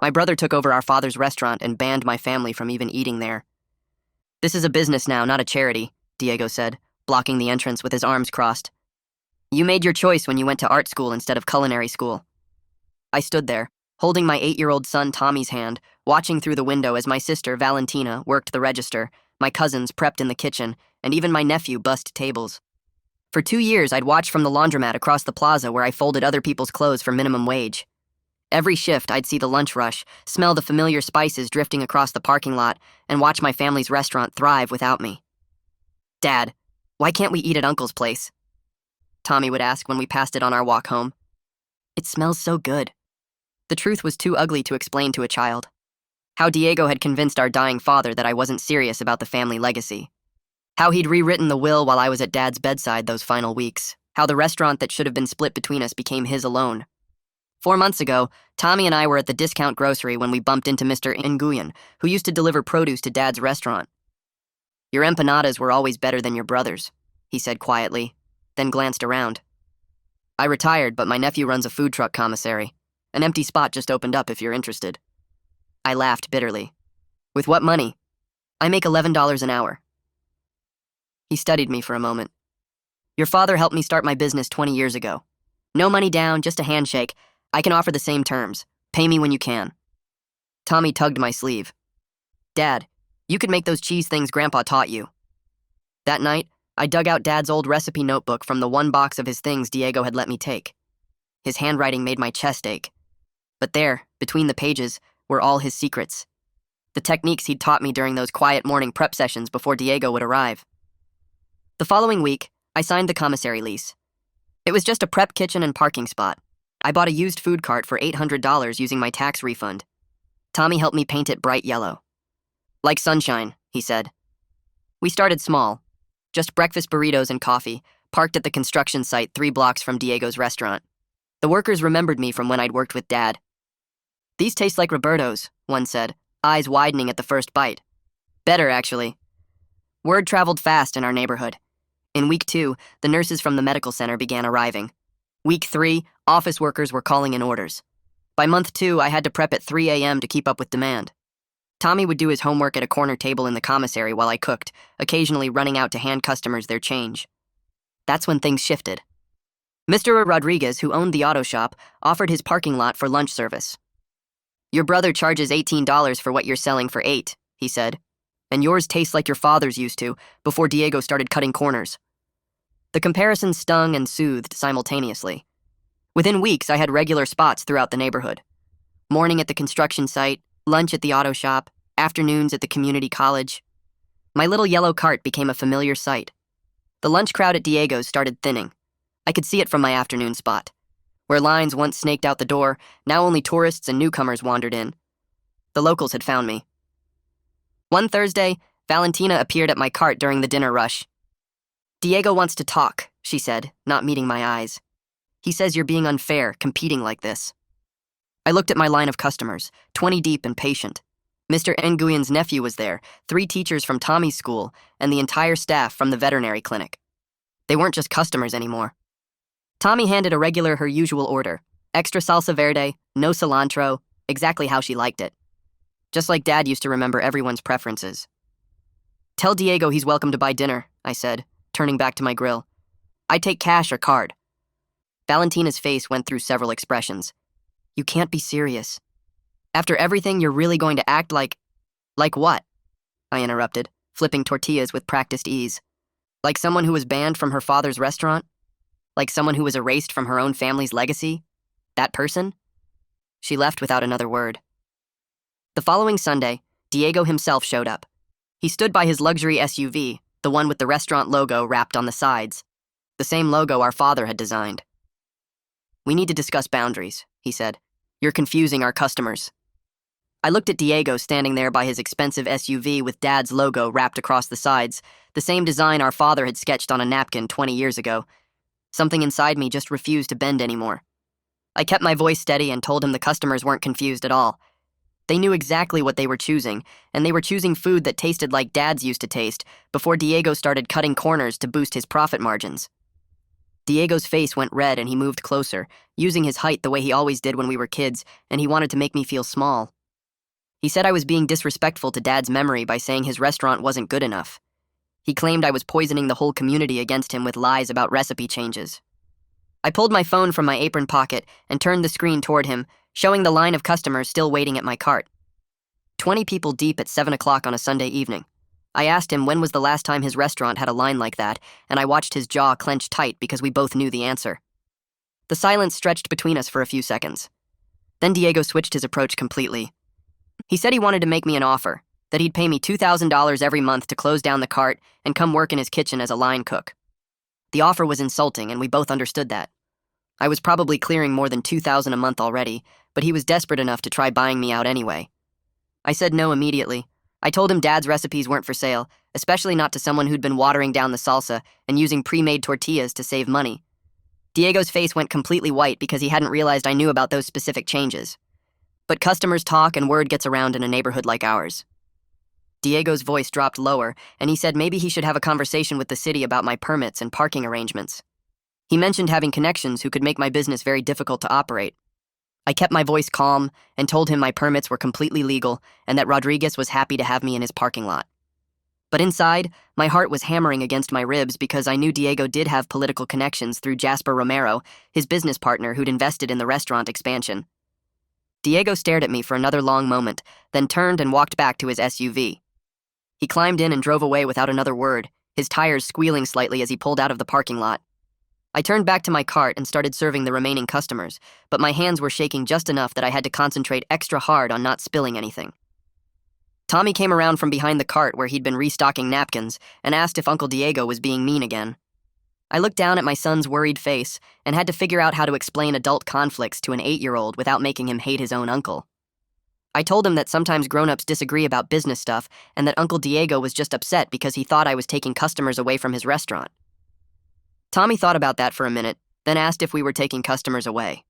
My brother took over our father's restaurant and banned my family from even eating there. This is a business now, not a charity, Diego said, blocking the entrance with his arms crossed. You made your choice when you went to art school instead of culinary school. I stood there, holding my 8-year-old son Tommy's hand, watching through the window as my sister, Valentina, worked the register, my cousins prepped in the kitchen, and even my nephew bussed tables. For 2 years, I'd watched from the laundromat across the plaza where I folded other people's clothes for minimum wage. Every shift, I'd see the lunch rush, smell the familiar spices drifting across the parking lot, and watch my family's restaurant thrive without me. Dad, why can't we eat at Uncle's place? Tommy would ask when we passed it on our walk home. It smells so good. The truth was too ugly to explain to a child. How Diego had convinced our dying father that I wasn't serious about the family legacy. How he'd rewritten the will while I was at Dad's bedside those final weeks. How the restaurant that should have been split between us became his alone. 4 months ago, Tommy and I were at the discount grocery when we bumped into Mr. Nguyen, who used to deliver produce to Dad's restaurant. Your empanadas were always better than your brother's, he said quietly, then glanced around. I retired, but my nephew runs a food truck commissary. An empty spot just opened up if you're interested. I laughed bitterly. With what money? I make $11 an hour. He studied me for a moment. Your father helped me start my business 20 years ago. No money down, just a handshake. I can offer the same terms. Pay me when you can. Tommy tugged my sleeve. Dad, you could make those cheese things Grandpa taught you. That night, I dug out Dad's old recipe notebook from the one box of his things Diego had let me take. His handwriting made my chest ache. But there, between the pages, were all his secrets. The techniques he'd taught me during those quiet morning prep sessions before Diego would arrive. The following week, I signed the commissary lease. It was just a prep kitchen and parking spot. I bought a used food cart for $800 using my tax refund. Tommy helped me paint it bright yellow. Like sunshine, he said. We started small. Just breakfast burritos and coffee, parked at the construction site 3 blocks from Diego's restaurant. The workers remembered me from when I'd worked with Dad. These taste like Roberto's, one said, eyes widening at the first bite. Better, actually. Word traveled fast in our neighborhood. In week 2, the nurses from the medical center began arriving. Week 3, office workers were calling in orders. By month 2, I had to prep at 3 a.m. to keep up with demand. Tommy would do his homework at a corner table in the commissary while I cooked, occasionally running out to hand customers their change. That's when things shifted. Mr. Rodriguez, who owned the auto shop, offered his parking lot for lunch service. Your brother charges $18 for what you're selling for $8, he said, and yours tastes like your father's used to before Diego started cutting corners. The comparison stung and soothed simultaneously. Within weeks, I had regular spots throughout the neighborhood. Morning at the construction site, lunch at the auto shop, afternoons at the community college. My little yellow cart became a familiar sight. The lunch crowd at Diego's started thinning. I could see it from my afternoon spot. Where lines once snaked out the door, now only tourists and newcomers wandered in. The locals had found me. One Thursday, Valentina appeared at my cart during the dinner rush. Diego wants to talk, she said, not meeting my eyes. He says you're being unfair, competing like this. I looked at my line of customers, 20 deep and patient. Mr. Nguyen's nephew was there, 3 teachers from Tommy's school, and the entire staff from the veterinary clinic. They weren't just customers anymore. Tommy handed a regular her usual order. Extra salsa verde, no cilantro, exactly how she liked it. Just like Dad used to remember everyone's preferences. Tell Diego he's welcome to buy dinner, I said, turning back to my grill. I take cash or card. Valentina's face went through several expressions. You can't be serious. After everything, you're really going to act like... Like what? I interrupted, flipping tortillas with practiced ease. Like someone who was banned from her father's restaurant? Like someone who was erased from her own family's legacy? That person? She left without another word. The following Sunday, Diego himself showed up. He stood by his luxury SUV, the one with the restaurant logo wrapped on the sides. The same logo our father had designed. We need to discuss boundaries, he said. You're confusing our customers. I looked at Diego standing there by his expensive SUV with Dad's logo wrapped across the sides, the same design our father had sketched on a napkin 20 years ago. Something inside me just refused to bend anymore. I kept my voice steady and told him the customers weren't confused at all. They knew exactly what they were choosing, and they were choosing food that tasted like Dad's used to taste before Diego started cutting corners to boost his profit margins. Diego's face went red and he moved closer, using his height the way he always did when we were kids, and he wanted to make me feel small. He said I was being disrespectful to Dad's memory by saying his restaurant wasn't good enough. He claimed I was poisoning the whole community against him with lies about recipe changes. I pulled my phone from my apron pocket and turned the screen toward him, showing the line of customers still waiting at my cart. 20 people deep at 7 o'clock on a Sunday evening. I asked him when was the last time his restaurant had a line like that, and I watched his jaw clench tight because we both knew the answer. The silence stretched between us for a few seconds. Then Diego switched his approach completely. He said he wanted to make me an offer, that he'd pay me $2,000 every month to close down the cart and come work in his kitchen as a line cook. The offer was insulting, and we both understood that. I was probably clearing more than $2,000 a month already, but he was desperate enough to try buying me out anyway. I said no immediately. I told him Dad's recipes weren't for sale, especially not to someone who'd been watering down the salsa and using pre-made tortillas to save money. Diego's face went completely white because he hadn't realized I knew about those specific changes. But customers talk and word gets around in a neighborhood like ours. Diego's voice dropped lower, and he said maybe he should have a conversation with the city about my permits and parking arrangements. He mentioned having connections who could make my business very difficult to operate. I kept my voice calm and told him my permits were completely legal and that Rodriguez was happy to have me in his parking lot. But inside, my heart was hammering against my ribs because I knew Diego did have political connections through Jasper Romero, his business partner who'd invested in the restaurant expansion. Diego stared at me for another long moment, then turned and walked back to his SUV. He climbed in and drove away without another word, his tires squealing slightly as he pulled out of the parking lot. I turned back to my cart and started serving the remaining customers, but my hands were shaking just enough that I had to concentrate extra hard on not spilling anything. Tommy came around from behind the cart where he'd been restocking napkins and asked if Uncle Diego was being mean again. I looked down at my son's worried face and had to figure out how to explain adult conflicts to an 8-year-old without making him hate his own uncle. I told him that sometimes grown-ups disagree about business stuff and that Uncle Diego was just upset because he thought I was taking customers away from his restaurant. Tommy thought about that for a minute, then asked if we were taking customers away.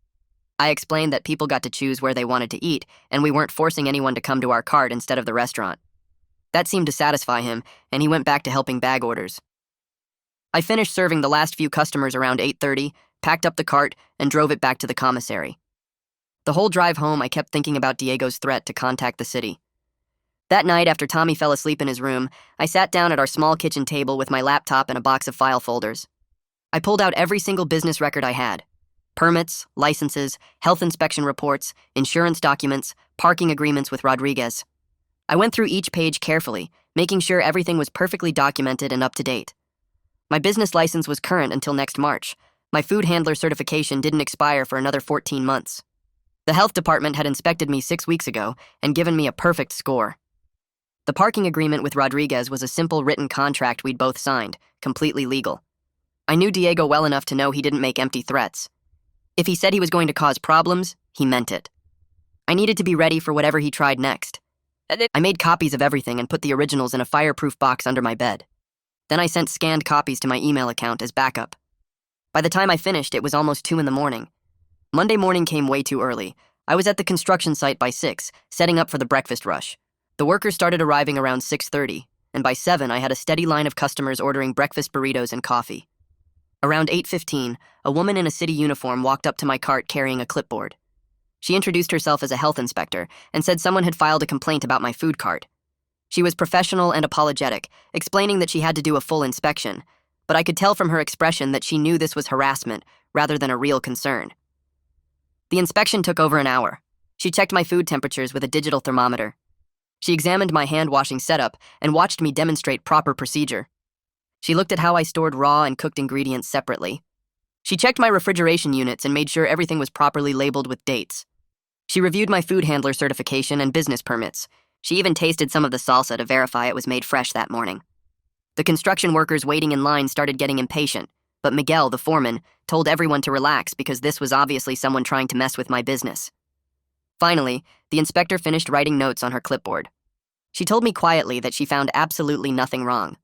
I explained that people got to choose where they wanted to eat, and we weren't forcing anyone to come to our cart instead of the restaurant. That seemed to satisfy him, and he went back to helping bag orders. I finished serving the last few customers around 8:30, packed up the cart, and drove it back to the commissary. The whole drive home, I kept thinking about Diego's threat to contact the city. That night, after Tommy fell asleep in his room, I sat down at our small kitchen table with my laptop and a box of file folders. I pulled out every single business record I had. Permits, licenses, health inspection reports, insurance documents, parking agreements with Rodriguez. I went through each page carefully, making sure everything was perfectly documented and up to date. My business license was current until next March. My food handler certification didn't expire for another 14 months. The health department had inspected me 6 weeks ago and given me a perfect score. The parking agreement with Rodriguez was a simple written contract we'd both signed, completely legal. I knew Diego well enough to know he didn't make empty threats. If he said he was going to cause problems, he meant it. I needed to be ready for whatever he tried next. I made copies of everything and put the originals in a fireproof box under my bed. Then I sent scanned copies to my email account as backup. By the time I finished, it was almost 2 a.m. Monday morning came way too early. I was at the construction site by 6, setting up for the breakfast rush. The workers started arriving around 6:30, and by 7 I had a steady line of customers ordering breakfast burritos and coffee. Around 8:15, a woman in a city uniform walked up to my cart carrying a clipboard. She introduced herself as a health inspector and said someone had filed a complaint about my food cart. She was professional and apologetic, explaining that she had to do a full inspection, but I could tell from her expression that she knew this was harassment rather than a real concern. The inspection took over an hour. She checked my food temperatures with a digital thermometer. She examined my hand-washing setup and watched me demonstrate proper procedure. She looked at how I stored raw and cooked ingredients separately. She checked my refrigeration units and made sure everything was properly labeled with dates. She reviewed my food handler certification and business permits. She even tasted some of the salsa to verify it was made fresh that morning. The construction workers waiting in line started getting impatient, but Miguel, the foreman, told everyone to relax because this was obviously someone trying to mess with my business. Finally, the inspector finished writing notes on her clipboard. She told me quietly that she found absolutely nothing wrong.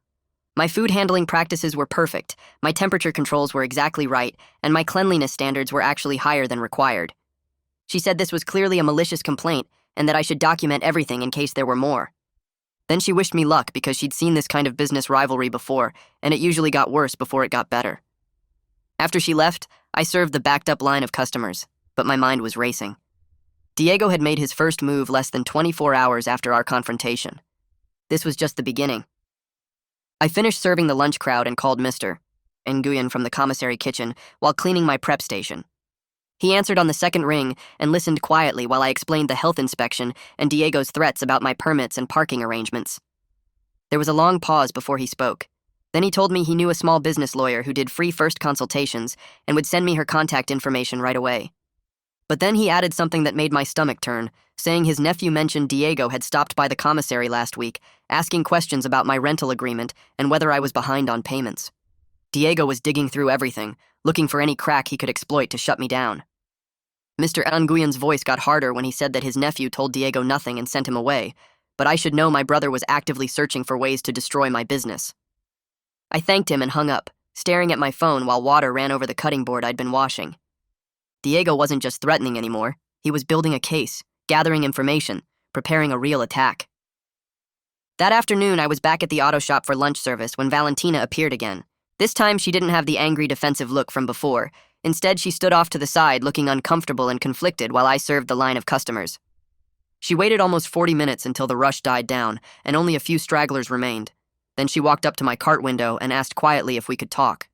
My food handling practices were perfect, my temperature controls were exactly right, and my cleanliness standards were actually higher than required. She said this was clearly a malicious complaint and that I should document everything in case there were more. Then she wished me luck because she'd seen this kind of business rivalry before, and it usually got worse before it got better. After she left, I served the backed-up line of customers, but my mind was racing. Diego had made his first move less than 24 hours after our confrontation. This was just the beginning. I finished serving the lunch crowd and called Mr. Nguyen from the commissary kitchen while cleaning my prep station. He answered on the second ring and listened quietly while I explained the health inspection and Diego's threats about my permits and parking arrangements. There was a long pause before he spoke. Then he told me he knew a small business lawyer who did free first consultations and would send me her contact information right away. But then he added something that made my stomach turn, saying his nephew mentioned Diego had stopped by the commissary last week, asking questions about my rental agreement and whether I was behind on payments. Diego was digging through everything, looking for any crack he could exploit to shut me down. Mr. Nguyen's voice got harder when he said that his nephew told Diego nothing and sent him away, but I should know my brother was actively searching for ways to destroy my business. I thanked him and hung up, staring at my phone while water ran over the cutting board I'd been washing. Diego wasn't just threatening anymore. He was building a case, gathering information, preparing a real attack. That afternoon, I was back at the auto shop for lunch service when Valentina appeared again. This time, she didn't have the angry, defensive look from before. Instead, she stood off to the side, looking uncomfortable and conflicted while I served the line of customers. She waited almost 40 minutes until the rush died down, and only a few stragglers remained. Then she walked up to my cart window and asked quietly if we could talk.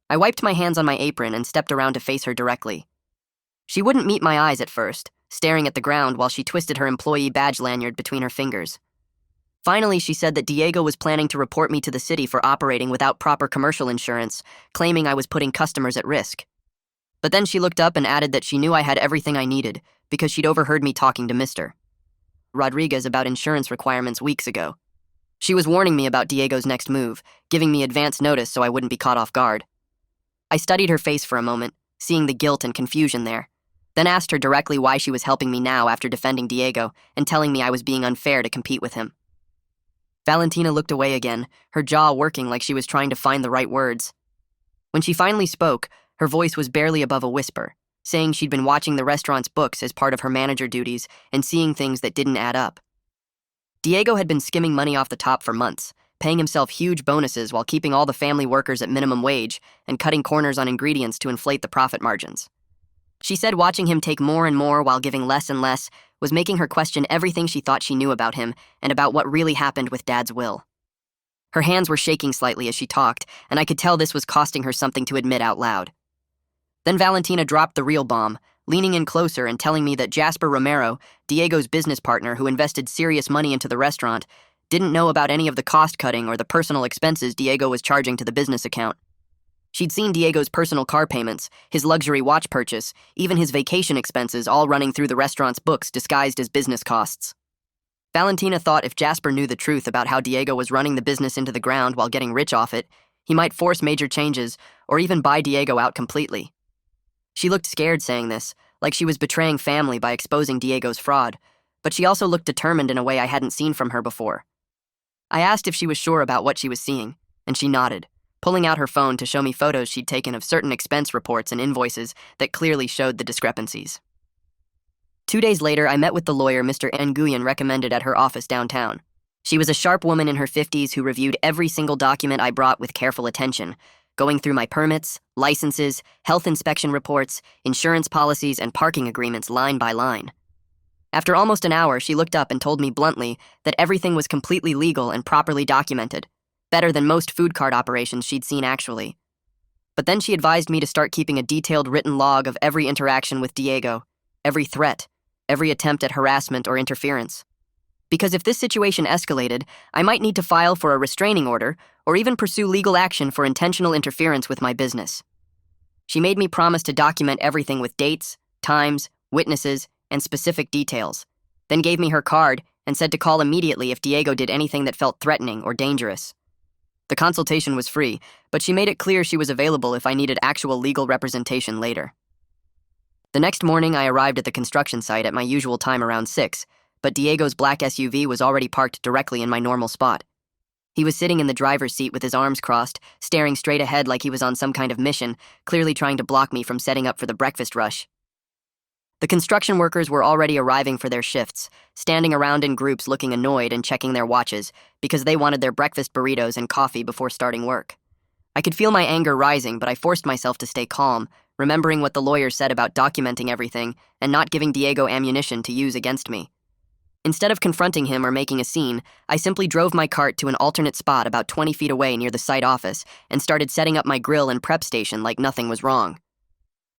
I wiped my hands on my apron and stepped around to face her directly. She wouldn't meet my eyes at first, staring at the ground while she twisted her employee badge lanyard between her fingers. Finally, she said that Diego was planning to report me to the city for operating without proper commercial insurance, claiming I was putting customers at risk. But then she looked up and added that she knew I had everything I needed because she'd overheard me talking to Mr. Rodriguez about insurance requirements weeks ago. She was warning me about Diego's next move, giving me advance notice so I wouldn't be caught off guard. I studied her face for a moment, seeing the guilt and confusion there, then asked her directly why she was helping me now after defending Diego and telling me I was being unfair to compete with him. Valentina looked away again, her jaw working like she was trying to find the right words. When she finally spoke, her voice was barely above a whisper, saying she'd been watching the restaurant's books as part of her manager duties and seeing things that didn't add up. Diego had been skimming money off the top for months, paying himself huge bonuses while keeping all the family workers at minimum wage and cutting corners on ingredients to inflate the profit margins. She said watching him take more and more while giving less and less was making her question everything she thought she knew about him and about what really happened with Dad's will. Her hands were shaking slightly as she talked, and I could tell this was costing her something to admit out loud. Then Valentina dropped the real bomb, leaning in closer and telling me that Jasper Romero, Diego's business partner who invested serious money into the restaurant, didn't know about any of the cost-cutting or the personal expenses Diego was charging to the business account. She'd seen Diego's personal car payments, his luxury watch purchase, even his vacation expenses all running through the restaurant's books disguised as business costs. Valentina thought if Jasper knew the truth about how Diego was running the business into the ground while getting rich off it, he might force major changes or even buy Diego out completely. She looked scared saying this, like she was betraying family by exposing Diego's fraud, but she also looked determined in a way I hadn't seen from her before. I asked if she was sure about what she was seeing, and she nodded, pulling out her phone to show me photos she'd taken of certain expense reports and invoices that clearly showed the discrepancies. 2 days later, I met with the lawyer Mr. Nguyen recommended at her office downtown. She was a sharp woman in her 50s who reviewed every single document I brought with careful attention, going through my permits, licenses, health inspection reports, insurance policies, and parking agreements line by line. After almost an hour, she looked up and told me bluntly that everything was completely legal and properly documented, better than most food cart operations she'd seen actually. But then she advised me to start keeping a detailed written log of every interaction with Diego, every threat, every attempt at harassment or interference. Because if this situation escalated, I might need to file for a restraining order or even pursue legal action for intentional interference with my business. She made me promise to document everything with dates, times, witnesses, and specific details, then gave me her card and said to call immediately if Diego did anything that felt threatening or dangerous. The consultation was free, but she made it clear she was available if I needed actual legal representation later. The next morning, I arrived at the construction site at my usual time around 6, but Diego's black SUV was already parked directly in my normal spot. He was sitting in the driver's seat with his arms crossed, staring straight ahead like he was on some kind of mission, clearly trying to block me from setting up for the breakfast rush. The construction workers were already arriving for their shifts, standing around in groups looking annoyed and checking their watches because they wanted their breakfast burritos and coffee before starting work. I could feel my anger rising, but I forced myself to stay calm, remembering what the lawyer said about documenting everything and not giving Diego ammunition to use against me. Instead of confronting him or making a scene, I simply drove my cart to an alternate spot about 20 feet away near the site office and started setting up my grill and prep station like nothing was wrong.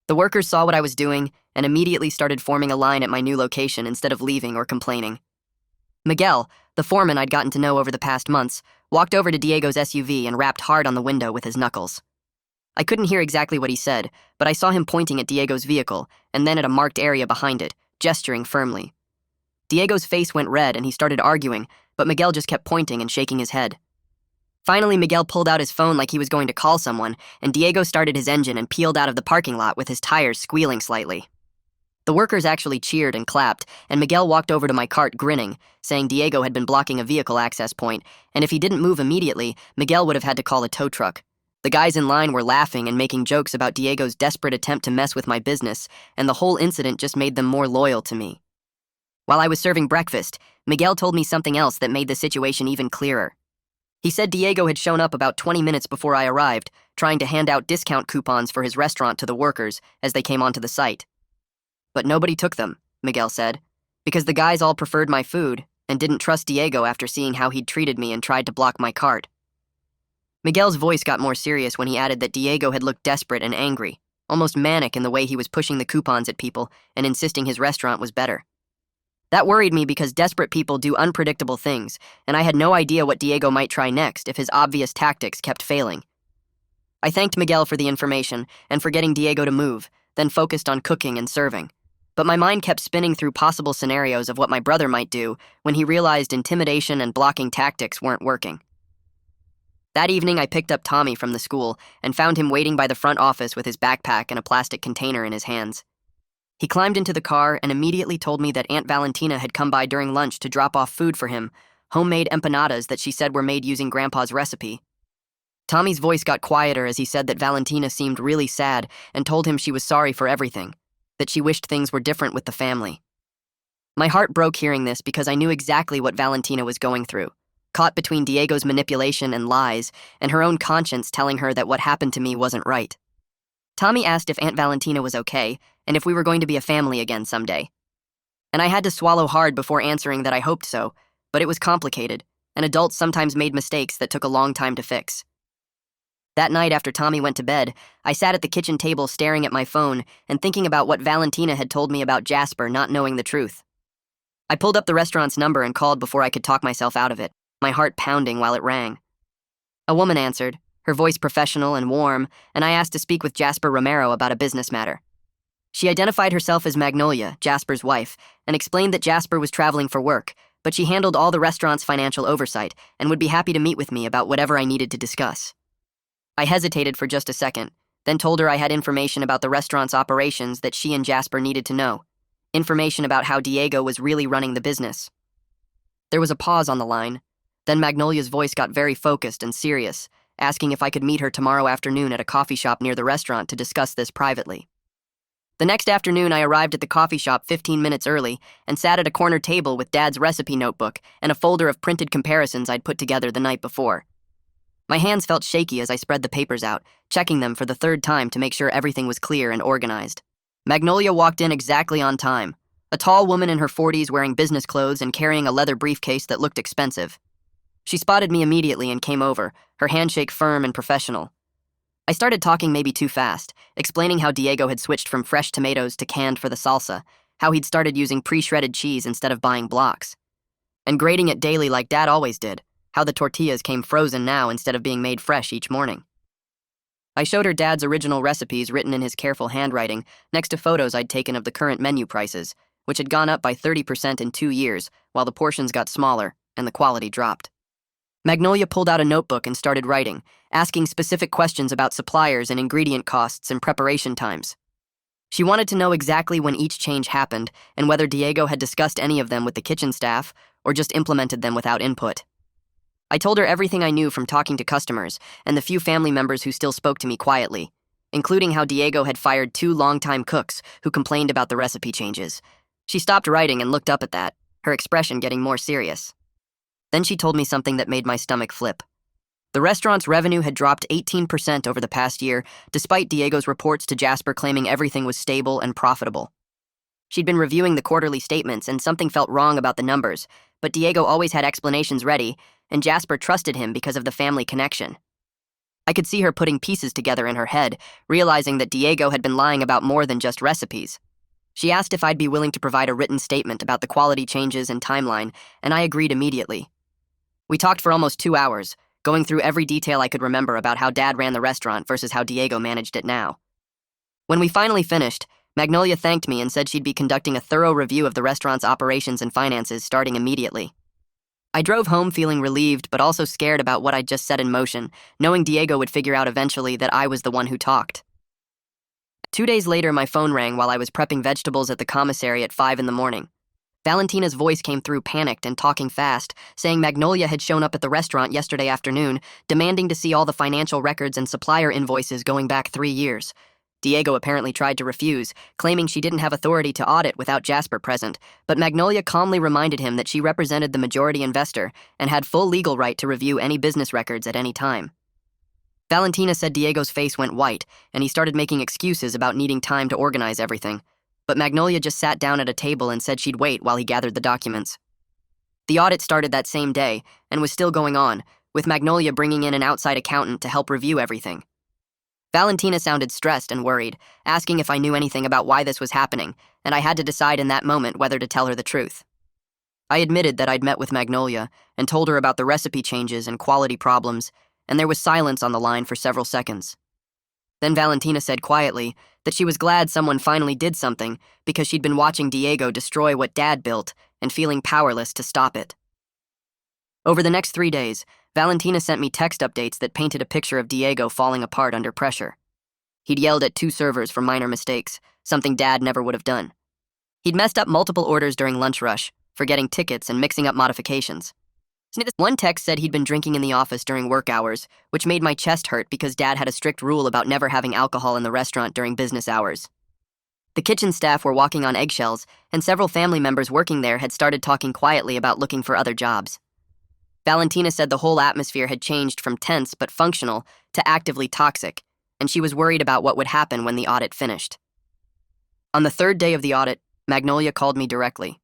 The workers saw what I was doing and immediately started forming a line at my new location instead of leaving or complaining. Miguel, the foreman I'd gotten to know over the past months, walked over to Diego's SUV and rapped hard on the window with his knuckles. I couldn't hear exactly what he said, but I saw him pointing at Diego's vehicle and then at a marked area behind it, gesturing firmly. Diego's face went red and he started arguing, but Miguel just kept pointing and shaking his head. Finally, Miguel pulled out his phone like he was going to call someone, and Diego started his engine and peeled out of the parking lot with his tires squealing slightly. The workers actually cheered and clapped, and Miguel walked over to my cart grinning, saying Diego had been blocking a vehicle access point, and if he didn't move immediately, Miguel would have had to call a tow truck. The guys in line were laughing and making jokes about Diego's desperate attempt to mess with my business, and the whole incident just made them more loyal to me. While I was serving breakfast, Miguel told me something else that made the situation even clearer. He said Diego had shown up about 20 minutes before I arrived, trying to hand out discount coupons for his restaurant to the workers as they came onto the site. But nobody took them, Miguel said, because the guys all preferred my food and didn't trust Diego after seeing how he'd treated me and tried to block my cart. Miguel's voice got more serious when he added that Diego had looked desperate and angry, almost manic in the way he was pushing the coupons at people and insisting his restaurant was better. That worried me because desperate people do unpredictable things, and I had no idea what Diego might try next if his obvious tactics kept failing. I thanked Miguel for the information and for getting Diego to move, then focused on cooking and serving. But my mind kept spinning through possible scenarios of what my brother might do when he realized intimidation and blocking tactics weren't working. That evening, I picked up Tommy from the school and found him waiting by the front office with his backpack and a plastic container in his hands. He climbed into the car and immediately told me that Aunt Valentina had come by during lunch to drop off food for him, homemade empanadas that she said were made using Grandpa's recipe. Tommy's voice got quieter as he said that Valentina seemed really sad and told him she was sorry for everything, that she wished things were different with the family. My heart broke hearing this because I knew exactly what Valentina was going through, caught between Diego's manipulation and lies and her own conscience telling her that what happened to me wasn't right. Tommy asked if Aunt Valentina was okay and if we were going to be a family again someday. And I had to swallow hard before answering that I hoped so, but it was complicated, and adults sometimes made mistakes that took a long time to fix. That night after Tommy went to bed, I sat at the kitchen table staring at my phone and thinking about what Valentina had told me about Jasper not knowing the truth. I pulled up the restaurant's number and called before I could talk myself out of it, my heart pounding while it rang. A woman answered, her voice professional and warm, and I asked to speak with Jasper Romero about a business matter. She identified herself as Magnolia, Jasper's wife, and explained that Jasper was traveling for work, but she handled all the restaurant's financial oversight and would be happy to meet with me about whatever I needed to discuss. I hesitated for just a second, then told her I had information about the restaurant's operations that she and Jasper needed to know, information about how Diego was really running the business. There was a pause on the line. Then Magnolia's voice got very focused and serious, asking if I could meet her tomorrow afternoon at a coffee shop near the restaurant to discuss this privately. The next afternoon, I arrived at the coffee shop 15 minutes early and sat at a corner table with Dad's recipe notebook and a folder of printed comparisons I'd put together the night before. My hands felt shaky as I spread the papers out, checking them for the third time to make sure everything was clear and organized. Magnolia walked in exactly on time, a tall woman in her 40s wearing business clothes and carrying a leather briefcase that looked expensive. She spotted me immediately and came over, her handshake firm and professional. I started talking maybe too fast, explaining how Diego had switched from fresh tomatoes to canned for the salsa, how he'd started using pre-shredded cheese instead of buying blocks, and grating it daily like Dad always did, how the tortillas came frozen now instead of being made fresh each morning. I showed her Dad's original recipes written in his careful handwriting next to photos I'd taken of the current menu prices, which had gone up by 30% in 2 years, while the portions got smaller and the quality dropped. Magnolia pulled out a notebook and started writing, asking specific questions about suppliers and ingredient costs and preparation times. She wanted to know exactly when each change happened and whether Diego had discussed any of them with the kitchen staff or just implemented them without input. I told her everything I knew from talking to customers and the few family members who still spoke to me quietly, including how Diego had fired 2 longtime cooks who complained about the recipe changes. She stopped writing and looked up at that, her expression getting more serious. Then she told me something that made my stomach flip. The restaurant's revenue had dropped 18% over the past year, despite Diego's reports to Jasper claiming everything was stable and profitable. She'd been reviewing the quarterly statements and something felt wrong about the numbers, but Diego always had explanations ready, and Jasper trusted him because of the family connection. I could see her putting pieces together in her head, realizing that Diego had been lying about more than just recipes. She asked if I'd be willing to provide a written statement about the quality changes and timeline, and I agreed immediately. We talked for almost 2 hours, going through every detail I could remember about how Dad ran the restaurant versus how Diego managed it now. When we finally finished, Magnolia thanked me and said she'd be conducting a thorough review of the restaurant's operations and finances starting immediately. I drove home feeling relieved but also scared about what I'd just set in motion, knowing Diego would figure out eventually that I was the one who talked. 2 days later, my phone rang while I was prepping vegetables at the commissary at 5 in the morning. Valentina's voice came through panicked and talking fast, saying Magnolia had shown up at the restaurant yesterday afternoon, demanding to see all the financial records and supplier invoices going back 3 years. Diego apparently tried to refuse, claiming she didn't have authority to audit without Jasper present, but Magnolia calmly reminded him that she represented the majority investor and had full legal right to review any business records at any time. Valentina said Diego's face went white, and he started making excuses about needing time to organize everything, but Magnolia just sat down at a table and said she'd wait while he gathered the documents. The audit started that same day and was still going on, with Magnolia bringing in an outside accountant to help review everything. Valentina sounded stressed and worried, asking if I knew anything about why this was happening, and I had to decide in that moment whether to tell her the truth. I admitted that I'd met with Magnolia and told her about the recipe changes and quality problems, and there was silence on the line for several seconds. Then Valentina said quietly that she was glad someone finally did something because she'd been watching Diego destroy what Dad built and feeling powerless to stop it. Over the next 3 days, Valentina sent me text updates that painted a picture of Diego falling apart under pressure. He'd yelled at 2 servers for minor mistakes, something Dad never would have done. He'd messed up multiple orders during lunch rush, forgetting tickets and mixing up modifications. One text said he'd been drinking in the office during work hours, which made my chest hurt because Dad had a strict rule about never having alcohol in the restaurant during business hours. The kitchen staff were walking on eggshells, and several family members working there had started talking quietly about looking for other jobs. Valentina said the whole atmosphere had changed from tense but functional to actively toxic, and she was worried about what would happen when the audit finished. On the 3rd day of the audit, Magnolia called me directly.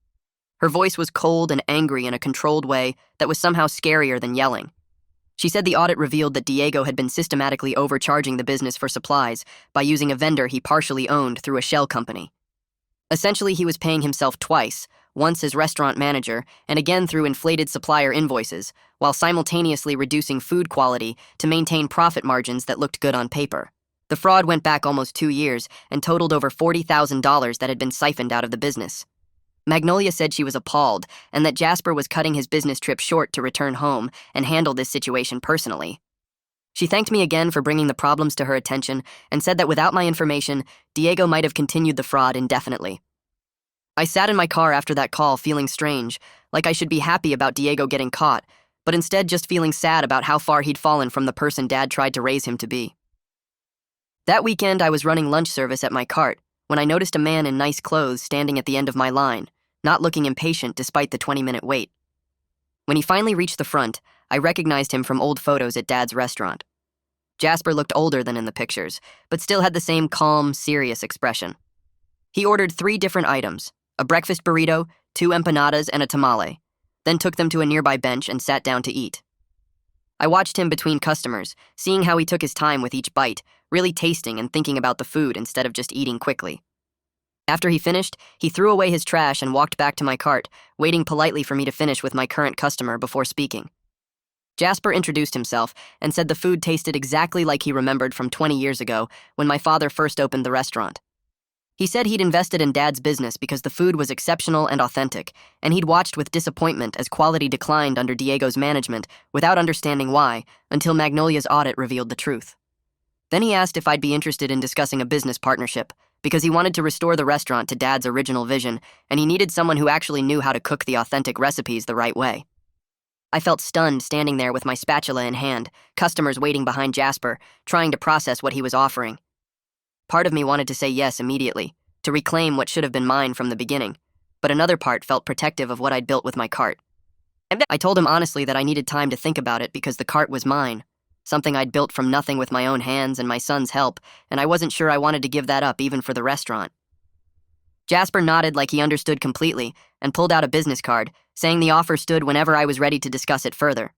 Her voice was cold and angry in a controlled way that was somehow scarier than yelling. She said the audit revealed that Diego had been systematically overcharging the business for supplies by using a vendor he partially owned through a shell company. Essentially, he was paying himself twice, once as restaurant manager and again through inflated supplier invoices, while simultaneously reducing food quality to maintain profit margins that looked good on paper. The fraud went back almost 2 years and totaled over $40,000 that had been siphoned out of the business. Magnolia said she was appalled and that Jasper was cutting his business trip short to return home and handle this situation personally. She thanked me again for bringing the problems to her attention and said that without my information, Diego might have continued the fraud indefinitely. I sat in my car after that call feeling strange, like I should be happy about Diego getting caught, but instead just feeling sad about how far he'd fallen from the person Dad tried to raise him to be. That weekend, I was running lunch service at my cart when I noticed a man in nice clothes standing at the end of my line, not looking impatient despite the 20-minute wait. When he finally reached the front, I recognized him from old photos at Dad's restaurant. Jasper looked older than in the pictures, but still had the same calm, serious expression. He ordered 3 different items, a breakfast burrito, 2 empanadas, and a tamale, then took them to a nearby bench and sat down to eat. I watched him between customers, seeing how he took his time with each bite, really tasting and thinking about the food instead of just eating quickly. After he finished, he threw away his trash and walked back to my cart, waiting politely for me to finish with my current customer before speaking. Jasper introduced himself and said the food tasted exactly like he remembered from 20 years ago when my father first opened the restaurant. He said he'd invested in Dad's business because the food was exceptional and authentic, and he'd watched with disappointment as quality declined under Diego's management without understanding why, until Magnolia's audit revealed the truth. Then he asked if I'd be interested in discussing a business partnership, because he wanted to restore the restaurant to Dad's original vision, and he needed someone who actually knew how to cook the authentic recipes the right way. I felt stunned standing there with my spatula in hand, customers waiting behind Jasper, trying to process what he was offering. Part of me wanted to say yes immediately, to reclaim what should have been mine from the beginning, but another part felt protective of what I'd built with my cart. I told him honestly that I needed time to think about it because the cart was mine, something I'd built from nothing with my own hands and my son's help, and I wasn't sure I wanted to give that up even for the restaurant. Jasper nodded like he understood completely and pulled out a business card, saying the offer stood whenever I was ready to discuss it further.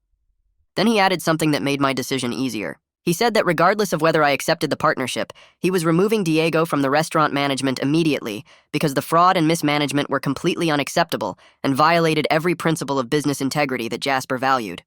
Then he added something that made my decision easier. He said that regardless of whether I accepted the partnership, he was removing Diego from the restaurant management immediately because the fraud and mismanagement were completely unacceptable and violated every principle of business integrity that Jasper valued.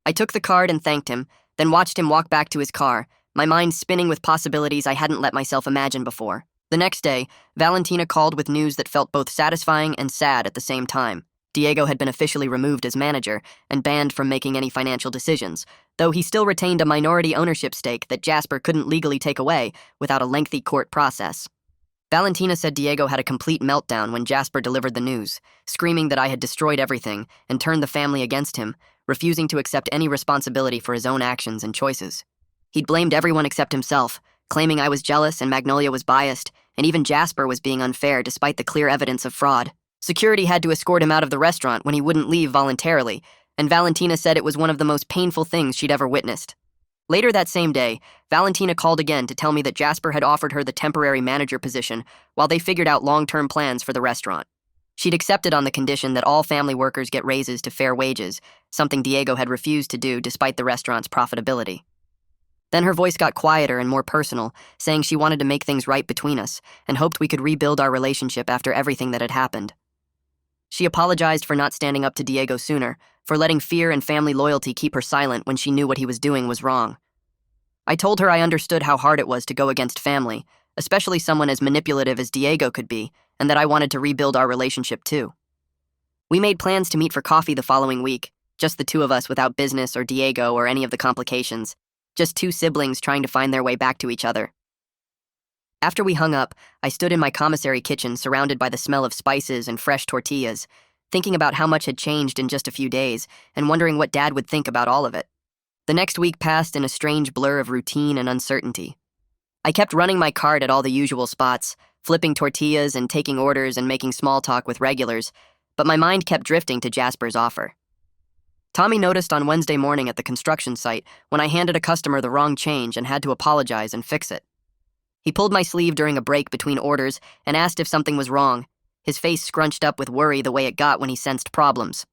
I took the card and thanked him, then watched him walk back to his car, my mind spinning with possibilities I hadn't let myself imagine before. The next day, Valentina called with news that felt both satisfying and sad at the same time. Diego had been officially removed as manager and banned from making any financial decisions, though he still retained a minority ownership stake that Jasper couldn't legally take away without a lengthy court process. Valentina said Diego had a complete meltdown when Jasper delivered the news, screaming that I had destroyed everything and turned the family against him, refusing to accept any responsibility for his own actions and choices. He'd blamed everyone except himself, claiming I was jealous and Magnolia was biased, and even Jasper was being unfair despite the clear evidence of fraud. Security had to escort him out of the restaurant when he wouldn't leave voluntarily, and Valentina said it was one of the most painful things she'd ever witnessed. Later that same day, Valentina called again to tell me that Jasper had offered her the temporary manager position while they figured out long-term plans for the restaurant. She'd accepted on the condition that all family workers get raises to fair wages, something Diego had refused to do despite the restaurant's profitability. Then her voice got quieter and more personal, saying she wanted to make things right between us and hoped we could rebuild our relationship after everything that had happened. She apologized for not standing up to Diego sooner, for letting fear and family loyalty keep her silent when she knew what he was doing was wrong. I told her I understood how hard it was to go against family, especially someone as manipulative as Diego could be, and that I wanted to rebuild our relationship too. We made plans to meet for coffee the following week, just the two of us without business or Diego or any of the complications, just two siblings trying to find their way back to each other. After we hung up, I stood in my commissary kitchen surrounded by the smell of spices and fresh tortillas, thinking about how much had changed in just a few days and wondering what Dad would think about all of it. The next week passed in a strange blur of routine and uncertainty. I kept running my cart at all the usual spots, flipping tortillas and taking orders and making small talk with regulars, but my mind kept drifting to Jasper's offer. Tommy noticed on Wednesday morning at the construction site when I handed a customer the wrong change and had to apologize and fix it. He pulled my sleeve during a break between orders and asked if something was wrong, his face scrunched up with worry the way it got when he sensed problems.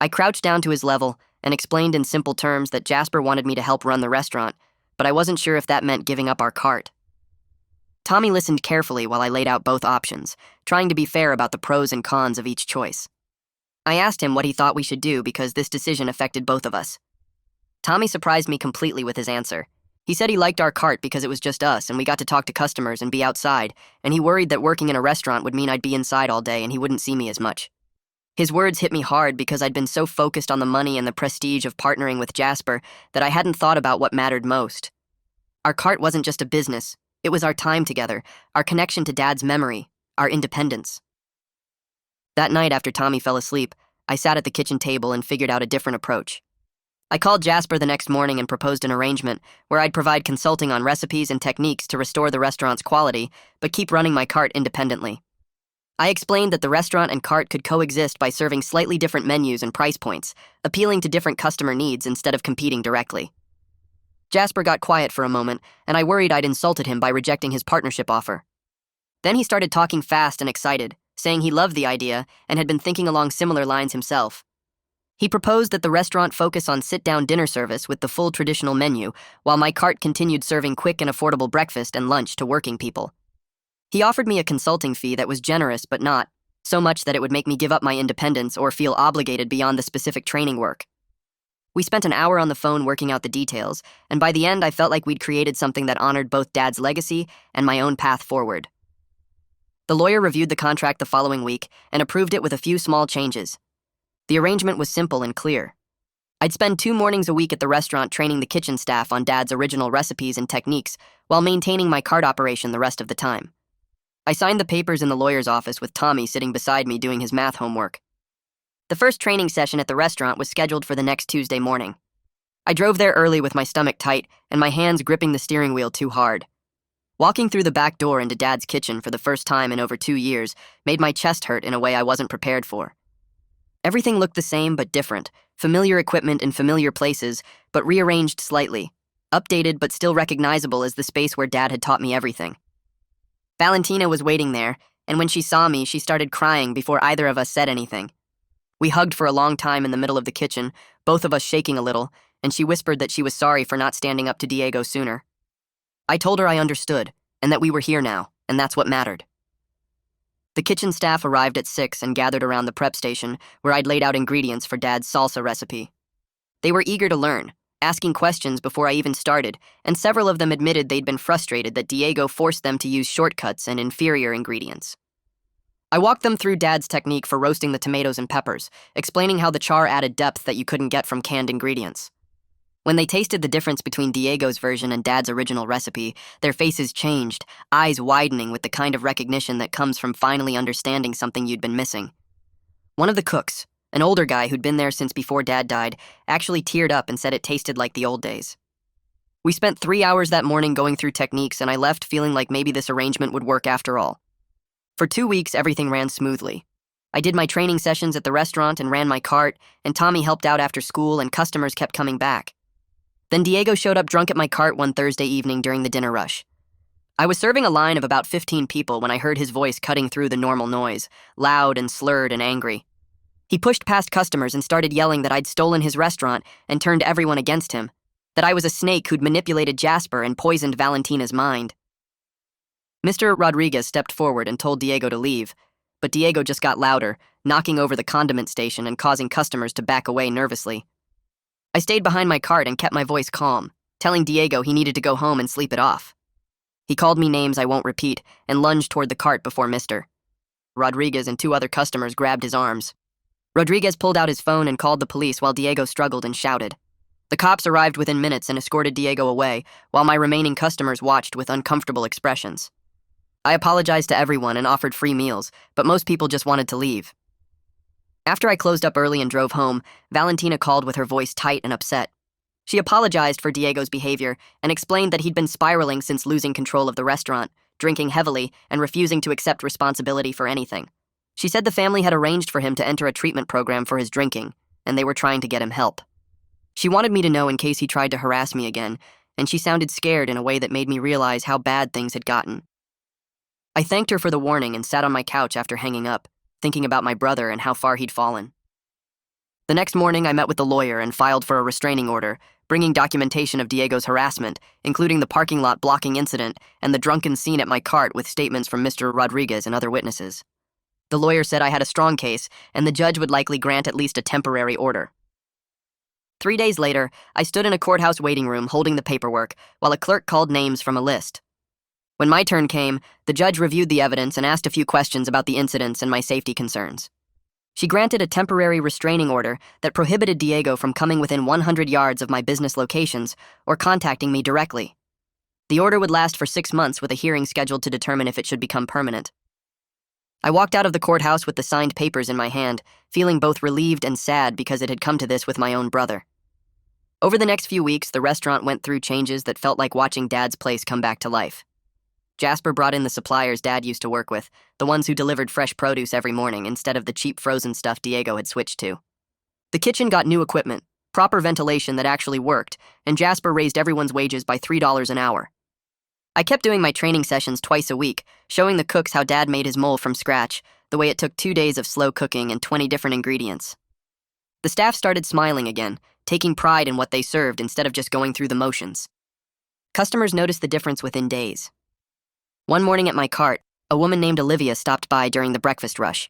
I crouched down to his level and explained in simple terms that Jasper wanted me to help run the restaurant, but I wasn't sure if that meant giving up our cart. Tommy listened carefully while I laid out both options, trying to be fair about the pros and cons of each choice. I asked him what he thought we should do because this decision affected both of us. Tommy surprised me completely with his answer. He said he liked our cart because it was just us and we got to talk to customers and be outside, and he worried that working in a restaurant would mean I'd be inside all day and he wouldn't see me as much. His words hit me hard because I'd been so focused on the money and the prestige of partnering with Jasper that I hadn't thought about what mattered most. Our cart wasn't just a business, it was our time together, our connection to Dad's memory, our independence. That night after Tommy fell asleep, I sat at the kitchen table and figured out a different approach. I called Jasper the next morning and proposed an arrangement where I'd provide consulting on recipes and techniques to restore the restaurant's quality, but keep running my cart independently. I explained that the restaurant and cart could coexist by serving slightly different menus and price points, appealing to different customer needs instead of competing directly. Jasper got quiet for a moment, and I worried I'd insulted him by rejecting his partnership offer. Then he started talking fast and excited, saying he loved the idea and had been thinking along similar lines himself. He proposed that the restaurant focus on sit-down dinner service with the full traditional menu, while my cart continued serving quick and affordable breakfast and lunch to working people. He offered me a consulting fee that was generous but not so much that it would make me give up my independence or feel obligated beyond the specific training work. We spent an hour on the phone working out the details, and by the end I felt like we'd created something that honored both Dad's legacy and my own path forward. The lawyer reviewed the contract the following week and approved it with a few small changes. The arrangement was simple and clear. I'd spend 2 mornings a week at the restaurant training the kitchen staff on Dad's original recipes and techniques while maintaining my cart operation the rest of the time. I signed the papers in the lawyer's office with Tommy sitting beside me doing his math homework. The first training session at the restaurant was scheduled for the next Tuesday morning. I drove there early with my stomach tight and my hands gripping the steering wheel too hard. Walking through the back door into Dad's kitchen for the first time in over 2 years made my chest hurt in a way I wasn't prepared for. Everything looked the same but different. Familiar equipment in familiar places, but rearranged slightly. Updated but still recognizable as the space where Dad had taught me everything. Valentina was waiting there, and when she saw me, she started crying before either of us said anything. We hugged for a long time in the middle of the kitchen, both of us shaking a little, and she whispered that she was sorry for not standing up to Diego sooner. I told her I understood, and that we were here now, and that's what mattered. The kitchen staff arrived at 6 and gathered around the prep station, where I'd laid out ingredients for Dad's salsa recipe. They were eager to learn, asking questions before I even started, and several of them admitted they'd been frustrated that Diego forced them to use shortcuts and inferior ingredients. I walked them through Dad's technique for roasting the tomatoes and peppers, explaining how the char added depth that you couldn't get from canned ingredients. When they tasted the difference between Diego's version and Dad's original recipe, their faces changed, eyes widening with the kind of recognition that comes from finally understanding something you'd been missing. One of the cooks, an older guy who'd been there since before Dad died, actually teared up and said it tasted like the old days. We spent 3 hours that morning going through techniques, and I left feeling like maybe this arrangement would work after all. For 2 weeks, everything ran smoothly. I did my training sessions at the restaurant and ran my cart, and Tommy helped out after school, and customers kept coming back. Then Diego showed up drunk at my cart one Thursday evening during the dinner rush. I was serving a line of about 15 people when I heard his voice cutting through the normal noise, loud and slurred and angry. He pushed past customers and started yelling that I'd stolen his restaurant and turned everyone against him, that I was a snake who'd manipulated Jasper and poisoned Valentina's mind. Mr. Rodriguez stepped forward and told Diego to leave, but Diego just got louder, knocking over the condiment station and causing customers to back away nervously. I stayed behind my cart and kept my voice calm, telling Diego he needed to go home and sleep it off. He called me names I won't repeat and lunged toward the cart before Mr. Rodriguez and 2 other customers grabbed his arms. Rodriguez pulled out his phone and called the police while Diego struggled and shouted. The cops arrived within minutes and escorted Diego away, while my remaining customers watched with uncomfortable expressions. I apologized to everyone and offered free meals, but most people just wanted to leave. After I closed up early and drove home, Valentina called with her voice tight and upset. She apologized for Diego's behavior and explained that he'd been spiraling since losing control of the restaurant, drinking heavily and refusing to accept responsibility for anything. She said the family had arranged for him to enter a treatment program for his drinking, and they were trying to get him help. She wanted me to know in case he tried to harass me again, and she sounded scared in a way that made me realize how bad things had gotten. I thanked her for the warning and sat on my couch after hanging up, thinking about my brother and how far he'd fallen. The next morning, I met with the lawyer and filed for a restraining order, bringing documentation of Diego's harassment, including the parking lot blocking incident and the drunken scene at my cart with statements from Mr. Rodriguez and other witnesses. The lawyer said I had a strong case, and the judge would likely grant at least a temporary order. 3 days later, I stood in a courthouse waiting room holding the paperwork while a clerk called names from a list. When my turn came, the judge reviewed the evidence and asked a few questions about the incidents and my safety concerns. She granted a temporary restraining order that prohibited Diego from coming within 100 yards of my business locations or contacting me directly. The order would last for 6 months with a hearing scheduled to determine if it should become permanent. I walked out of the courthouse with the signed papers in my hand, feeling both relieved and sad because it had come to this with my own brother. Over the next few weeks, the restaurant went through changes that felt like watching Dad's place come back to life. Jasper brought in the suppliers Dad used to work with, the ones who delivered fresh produce every morning instead of the cheap frozen stuff Diego had switched to. The kitchen got new equipment, proper ventilation that actually worked, and Jasper raised everyone's wages by $3 an hour. I kept doing my training sessions twice a week, showing the cooks how Dad made his mole from scratch, the way it took 2 days of slow cooking and 20 different ingredients. The staff started smiling again, taking pride in what they served instead of just going through the motions. Customers noticed the difference within days. One morning at my cart, a woman named Olivia stopped by during the breakfast rush.